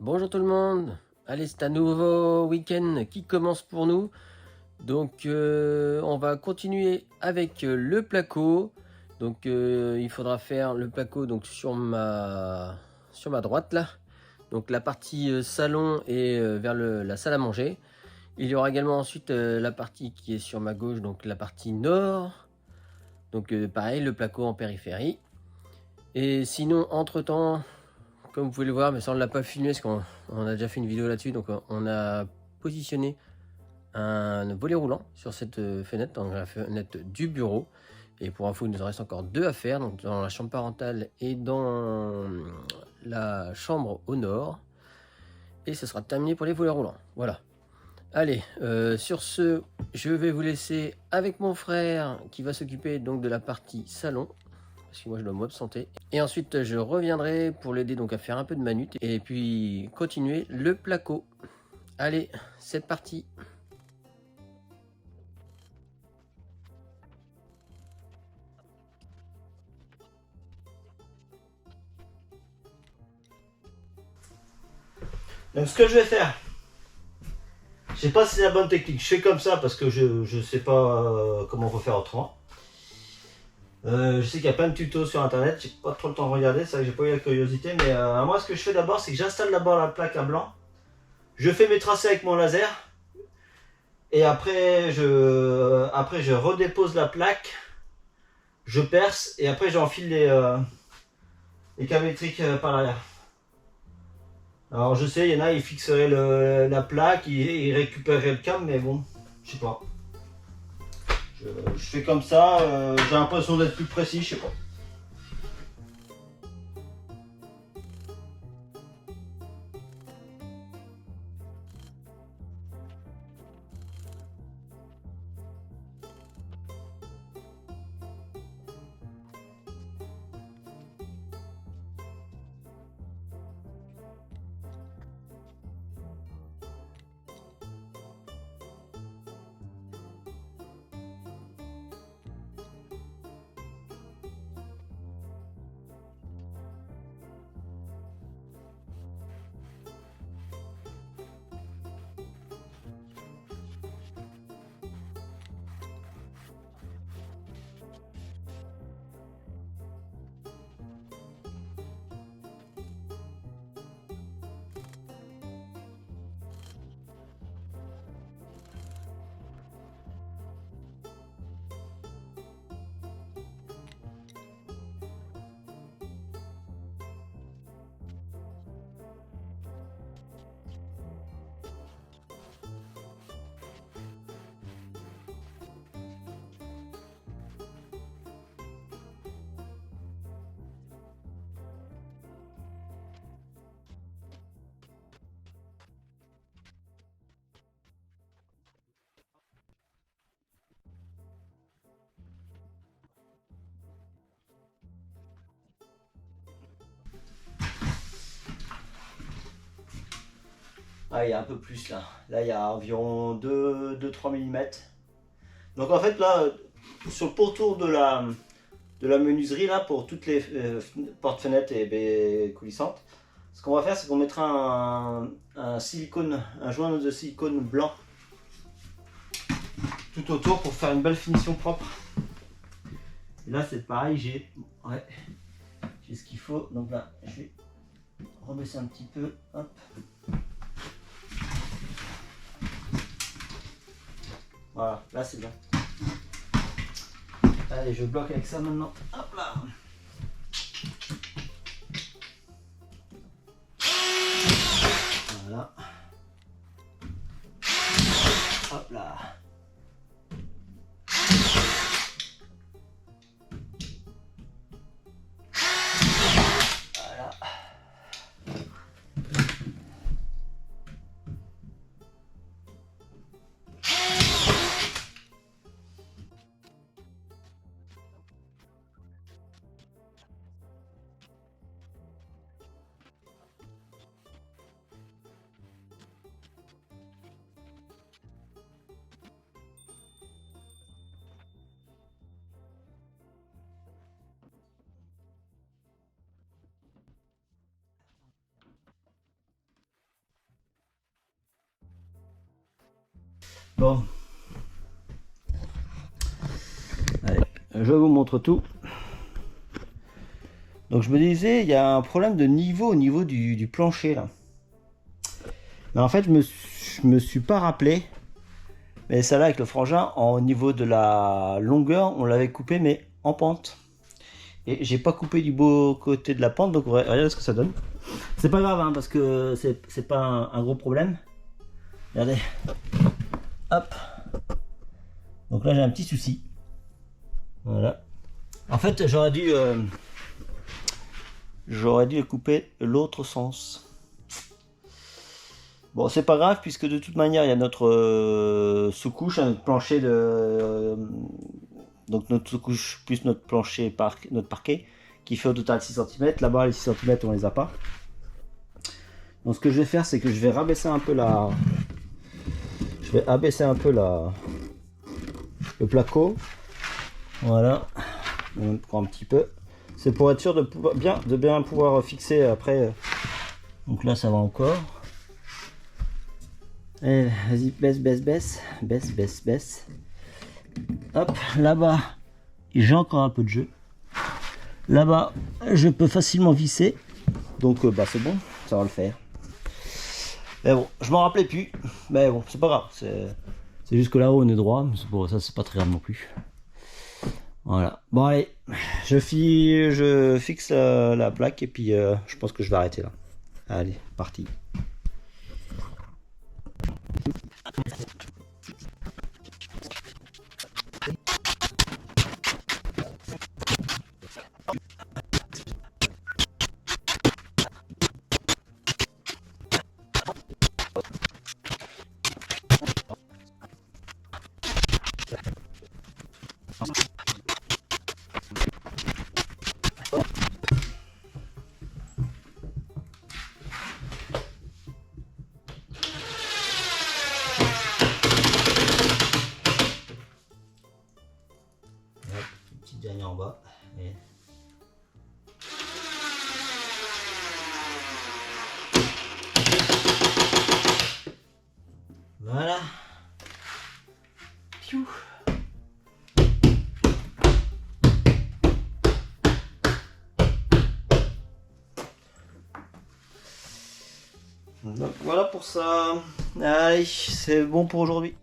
Bonjour tout le monde. Allez, c'est un nouveau week-end qui commence pour nous. Donc on va continuer avec le placo. Donc il faudra faire le placo donc sur ma droite là. Donc la partie salon et vers la salle à manger. Il y aura également ensuite la partie qui est sur ma gauche, donc la partie nord. Donc pareil, le placo en périphérie. Et sinon, entre-temps, comme vous pouvez le voir, mais ça on ne l'a pas filmé parce qu'on a déjà fait une vidéo là-dessus. Donc on a positionné un volet roulant sur cette fenêtre, dans la fenêtre du bureau. Et pour info, il nous en reste encore deux à faire, donc dans la chambre parentale et dans la chambre au nord. Et ce sera terminé pour les volets roulants. Voilà. Allez, sur ce, je vais vous laisser avec mon frère qui va s'occuper donc de la partie salon. Parce que moi je dois m'absenter. Et ensuite je reviendrai pour l'aider donc à faire un peu de manut. Et puis continuer le placo. Allez, c'est parti. Donc ce que je vais faire, je sais pas si c'est la bonne technique, je fais comme ça parce que je sais pas comment on peut faire autrement. Je sais qu'il y a plein de tutos sur internet, j'ai pas trop le temps de regarder, c'est vrai que j'ai pas eu la curiosité, mais moi ce que je fais d'abord c'est que j'installe d'abord la plaque à blanc, je fais mes tracés avec mon laser, et après je redépose la plaque, je perce, et après j'enfile les câbles électriques par l'arrière. Alors je sais, il y en a, ils fixeraient la plaque, ils récupéreraient le câble, mais bon, je sais pas. Je fais comme ça, j'ai l'impression d'être plus précis, je sais pas. Ah, il y a un peu plus là. Là, il y a environ 2-3 mm. Donc en fait, là, sur le pourtour de la menuiserie, là, pour toutes les portes-fenêtres et baies coulissantes, ce qu'on va faire, c'est qu'on mettra un silicone, un joint de silicone blanc tout autour pour faire une belle finition propre. Et là, c'est pareil, j'ai ce qu'il faut. Donc là, je vais rebaisser un petit peu. Hop. Voilà, là c'est bien. Allez, je bloque avec ça maintenant. Hop là. Voilà. Hop là. Voilà. Bon. Allez, je vous montre tout. Donc je me disais, il y a un problème de niveau au niveau du plancher là. Mais en fait, je me suis pas rappelé. Mais ça là avec le frangin, au niveau de la longueur, on l'avait coupé mais en pente. Et j'ai pas coupé du beau côté de la pente, donc regardez ce que ça donne. C'est pas grave hein, parce que c'est pas un gros problème. Regardez. Hop. Donc là j'ai un petit souci. Voilà. En fait j'aurais dû couper l'autre sens. Bon, c'est pas grave puisque de toute manière il y a notre sous-couche, notre plancher de donc notre sous-couche plus notre plancher notre parquet qui fait au total 6 cm. Là-bas les 6 cm on les a pas. Donc ce que je vais faire c'est que je vais rabaisser un peu je vais abaisser un peu le placo. Voilà. On prend un petit peu. C'est pour être sûr de bien pouvoir fixer après. Donc là ça va encore. Vas-y, baisse. Hop, là-bas, j'ai encore un peu de jeu. Là-bas, je peux facilement visser. Donc, bah, c'est bon, ça va le faire. Mais bon, je m'en rappelais plus. Mais bon, c'est pas grave. C'est juste que là-haut, on est droit. Mais bon, ça, c'est pas très grave non plus. Voilà. Bon, allez, je fixe la plaque et puis je pense que je vais arrêter là. Allez, parti. Dernière en bas. Et... voilà. Piou. Donc voilà pour ça. Allez, c'est bon pour aujourd'hui.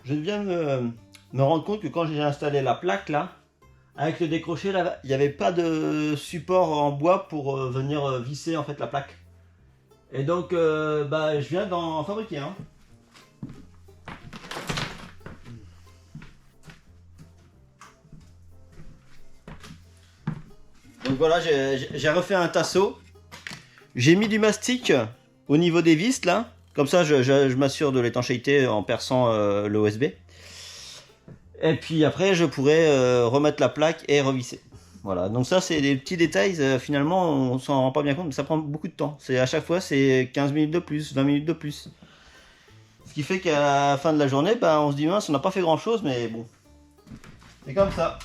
Je viens me rendre compte que quand j'ai installé la plaque là, avec le décroché là, il n'y avait pas de support en bois pour venir visser en fait la plaque. Et donc bah, je viens d'en fabriquer un. Donc voilà, j'ai refait un tasseau. J'ai mis du mastic au niveau des vis là. Comme ça, je m'assure de l'étanchéité en perçant le OSB. Et puis après, je pourrais remettre la plaque et revisser. Voilà, donc ça, c'est des petits détails. Finalement, on s'en rend pas bien compte, mais ça prend beaucoup de temps. À chaque fois, c'est 15 minutes de plus, 20 minutes de plus. Ce qui fait qu'à la fin de la journée, bah, on se dit, mince, on n'a pas fait grand chose, mais bon. C'est comme ça.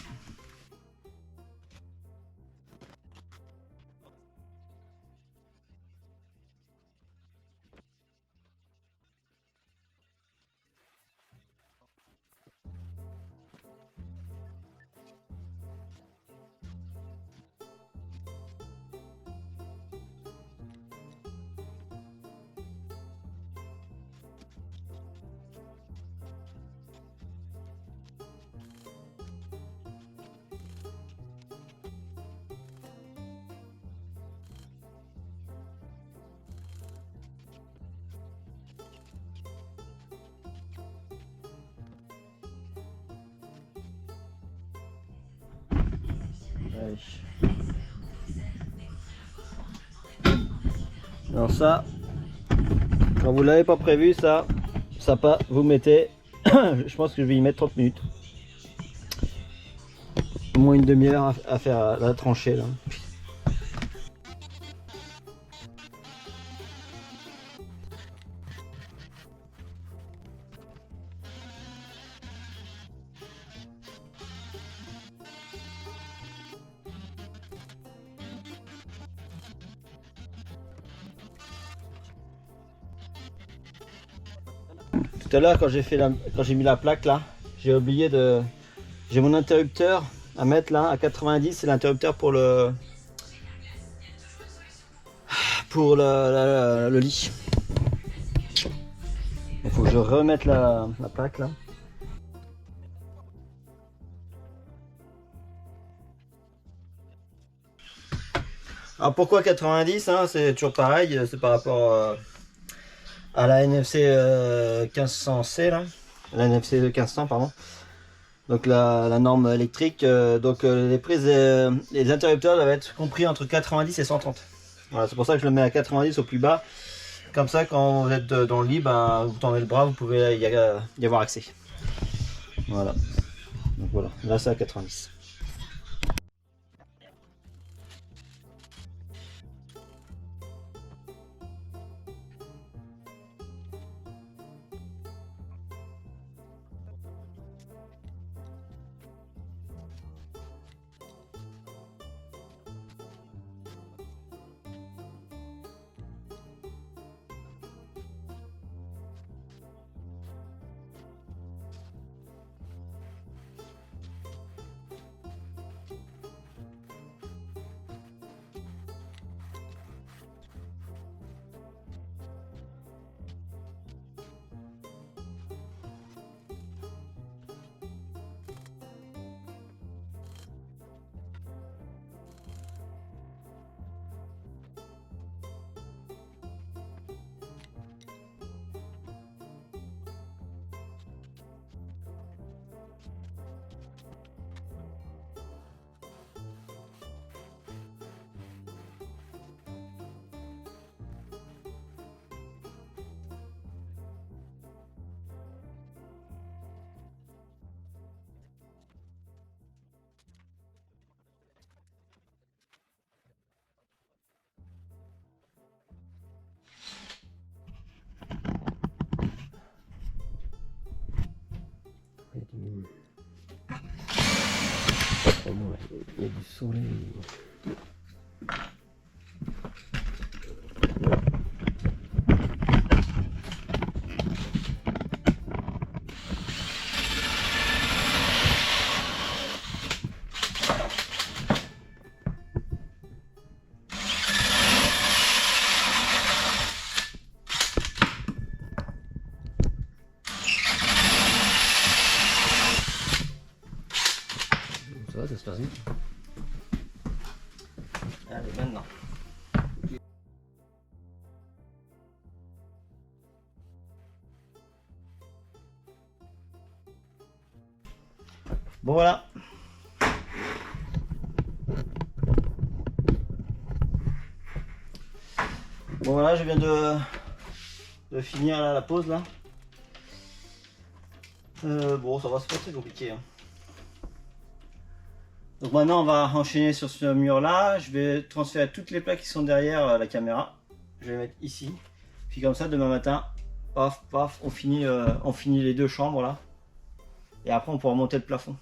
Allez. Alors ça, quand vous l'avez pas prévu, ça pas, vous mettez, je pense que je vais y mettre 30 minutes. Au moins une demi-heure à faire la tranchée là. Tout à l'heure quand j'ai mis la plaque là, j'ai oublié de... J'ai mon interrupteur à mettre là à 90, c'est l'interrupteur pour le lit. Il faut que je remette la plaque là. Alors pourquoi 90 hein, c'est toujours pareil, c'est par rapport à la NFC 1500C là, la NFC 1500 pardon. Donc la norme électrique, les prises, les interrupteurs doivent être compris entre 90 et 130. Voilà, c'est pour ça que je le mets à 90 au plus bas. Comme ça, quand vous êtes dans le lit, ben, vous tendez le bras, vous pouvez y avoir accès. Voilà. Donc voilà, là c'est à 90. Il y a du soleil. Ça se passe vite. Allez, maintenant. Bon voilà. Bon voilà, je viens de finir là, la pause là. Bon, ça va, c'est pas très compliqué. Hein. Donc maintenant on va enchaîner sur ce mur là, je vais transférer toutes les plaques qui sont derrière la caméra, je vais les mettre ici, puis comme ça demain matin, paf paf, on finit les deux chambres là, et après on pourra monter le plafond.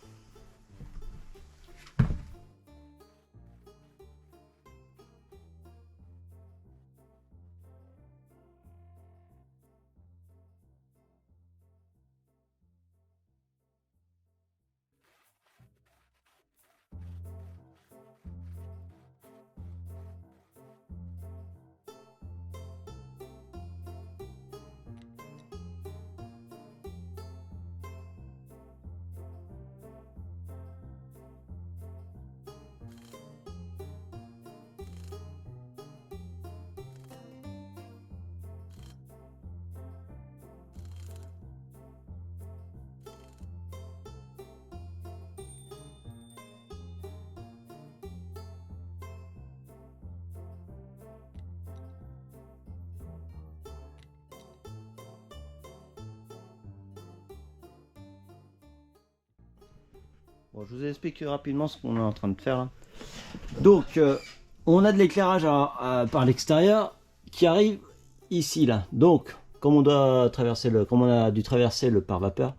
Bon, je vous explique rapidement ce qu'on est en train de faire. Là. Donc, on a de l'éclairage par l'extérieur qui arrive ici là. Donc, comme on doit traverser comme on a dû traverser le pare-vapeur,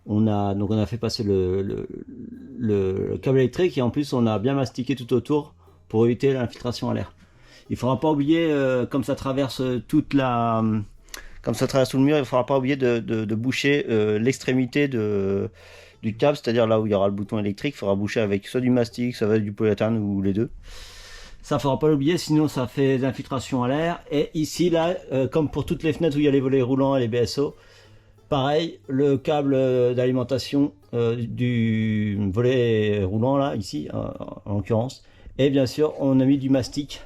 on a fait passer le câble électrique et en plus on a bien mastiqué tout autour pour éviter l'infiltration à l'air. Il faudra pas oublier, comme ça traverse tout le mur, il ne faudra pas oublier de boucher l'extrémité du câble, c'est-à-dire là où il y aura le bouton électrique, il faudra boucher avec soit du mastic, soit du polyéthylène ou les deux. Ça, il ne faudra pas l'oublier, sinon ça fait des infiltrations à l'air. Et ici, là, comme pour toutes les fenêtres où il y a les volets roulants et les BSO, pareil, le câble d'alimentation du volet roulant, là, ici, en l'occurrence. Et bien sûr, on a mis du mastic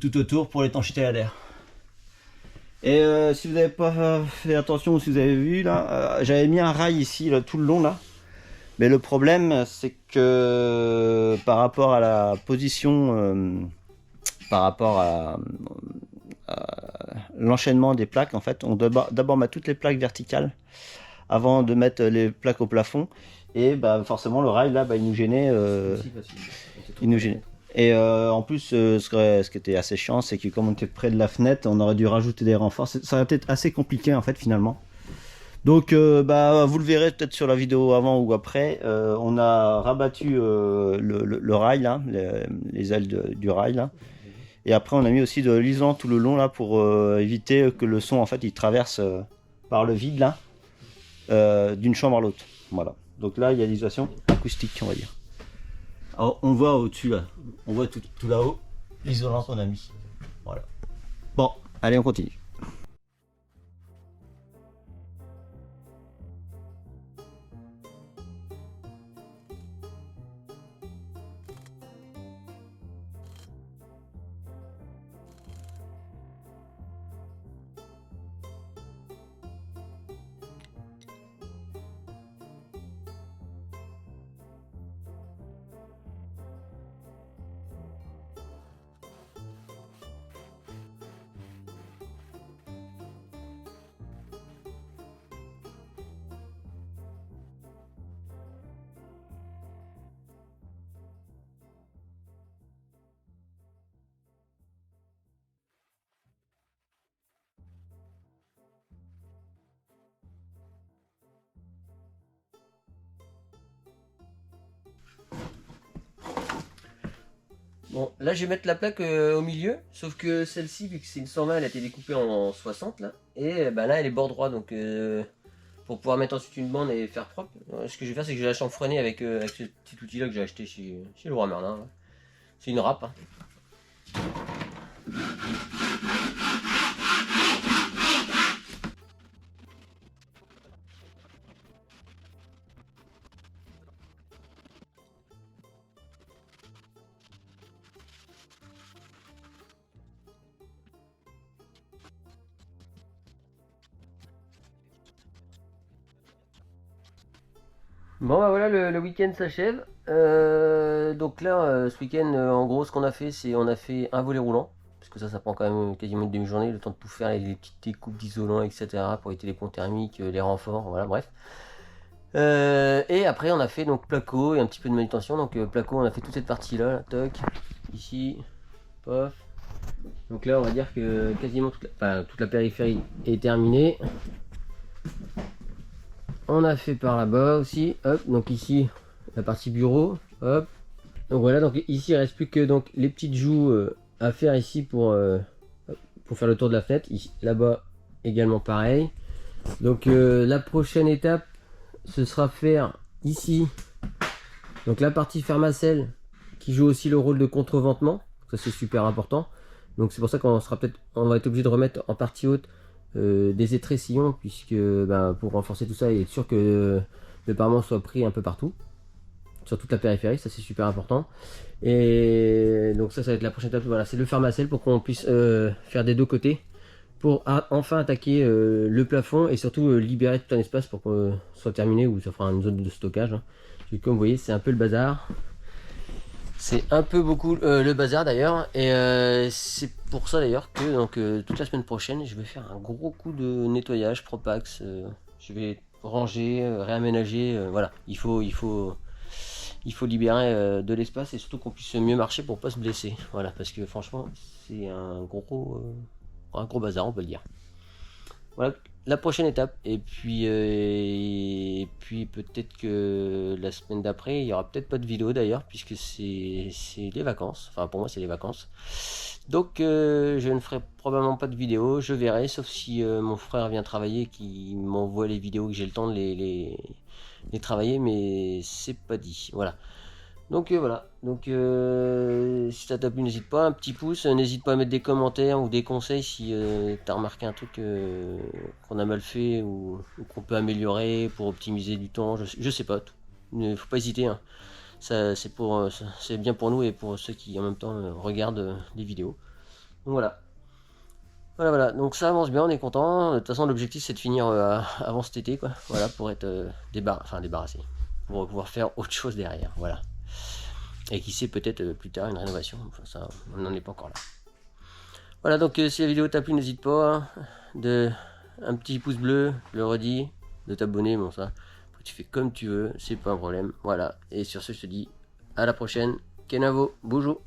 tout autour pour l'étanchéité à l'air. Et si vous n'avez pas fait attention, ou si vous avez vu là, j'avais mis un rail ici là, tout le long là. Mais le problème c'est que par rapport à la position, par rapport à l'enchaînement des plaques, en fait, on doit d'abord mettre toutes les plaques verticales avant de mettre les plaques au plafond. Et bah, forcément le rail là, bah, il nous gênait. Il nous gênait. Et en plus, ce qui était assez chiant, c'est que comme on était près de la fenêtre, on aurait dû rajouter des renforts. Ça aurait été assez compliqué en fait finalement. Donc bah, vous le verrez peut-être sur la vidéo avant ou après. On a rabattu le rail, là, les ailes du rail. Là. Et après on a mis aussi de l'isolant tout le long là, pour éviter que le son en fait, il traverse par le vide là, d'une chambre à l'autre. Voilà. Donc là il y a l'isolation acoustique on va dire. Alors, on voit au-dessus là, on voit tout là-haut l'isolant qu'on a mis. Voilà. Bon, allez on continue. Bon, là je vais mettre la plaque au milieu, sauf que celle-ci, vu que c'est une 120, elle a été découpée en 60 là, et bah, là elle est bord droit, donc pour pouvoir mettre ensuite une bande et faire propre, ce que je vais faire c'est que je vais la chanfreiner avec ce petit outil là que j'ai acheté chez Leroy Merlin. Ouais. C'est une râpe. Hein. Bon bah voilà, le week-end s'achève. Donc là, ce week-end, en gros, ce qu'on a fait, c'est on a fait un volet roulant. Parce que ça prend quand même quasiment une demi-journée, le temps de tout faire, les petites découpes d'isolant, etc. pour éviter les ponts thermiques, les renforts, voilà, bref. Et après, on a fait donc placo et un petit peu de manutention. Donc placo, on a fait toute cette partie-là, là, toc, ici, pof. Donc là, on va dire que quasiment toute la périphérie est terminée. On a fait par là-bas aussi, hop, donc ici la partie bureau, hop. Donc voilà, donc ici il reste plus que donc les petites joues à faire ici pour faire le tour de la fenêtre. Ici, là-bas également pareil. Donc la prochaine étape, ce sera faire ici donc la partie fermacelle qui joue aussi le rôle de contreventement. Ça c'est super important. Donc c'est pour ça qu'on va être obligé de remettre en partie haute des étressillons puisque pour renforcer tout ça et être sûr que le parement soit pris un peu partout sur toute la périphérie, ça c'est super important. Et donc ça va être la prochaine étape. Voilà, c'est le fermacelle pour qu'on puisse faire des deux côtés pour enfin attaquer le plafond et surtout libérer tout un espace pour qu'on soit terminé ou ça fera une zone de stockage. Hein. Comme vous voyez, c'est un peu le bazar. C'est un peu beaucoup le bazar d'ailleurs, et c'est pour ça d'ailleurs que donc, toute la semaine prochaine je vais faire un gros coup de nettoyage Propax. Je vais ranger, réaménager, voilà, il faut il faut libérer de l'espace et surtout qu'on puisse mieux marcher pour pas se blesser. Voilà, parce que franchement, c'est un gros bazar, on peut le dire. Voilà la prochaine étape. Et puis peut-être que la semaine d'après, il y aura peut-être pas de vidéo d'ailleurs, puisque c'est les vacances. Enfin, pour moi, c'est les vacances. Donc, je ne ferai probablement pas de vidéo. Je verrai, sauf si mon frère vient travailler, qui m'envoie les vidéos, que j'ai le temps de les travailler, mais c'est pas dit. Voilà. Donc voilà, donc si ça t'a plu, n'hésite pas, un petit pouce, n'hésite pas à mettre des commentaires ou des conseils si t'as remarqué un truc qu'on a mal fait ou qu'on peut améliorer pour optimiser du temps, je sais pas, ne faut pas hésiter, hein. Ça, c'est bien pour nous et pour ceux qui en même temps regardent les vidéos. Donc voilà. Voilà, donc ça avance bien, on est content. De toute façon, l'objectif c'est de finir avant cet été, quoi. Voilà, pour être débarrassé, pour pouvoir faire autre chose derrière. Voilà. Et qui sait, peut-être plus tard une rénovation. Enfin, ça, on n'en est pas encore là. Voilà, donc si la vidéo t'a plu, n'hésite pas, hein, un petit pouce bleu, je le redis, de t'abonner, bon ça. Après, tu fais comme tu veux, c'est pas un problème. Voilà, et sur ce, je te dis à la prochaine. Kenavo, bonjour.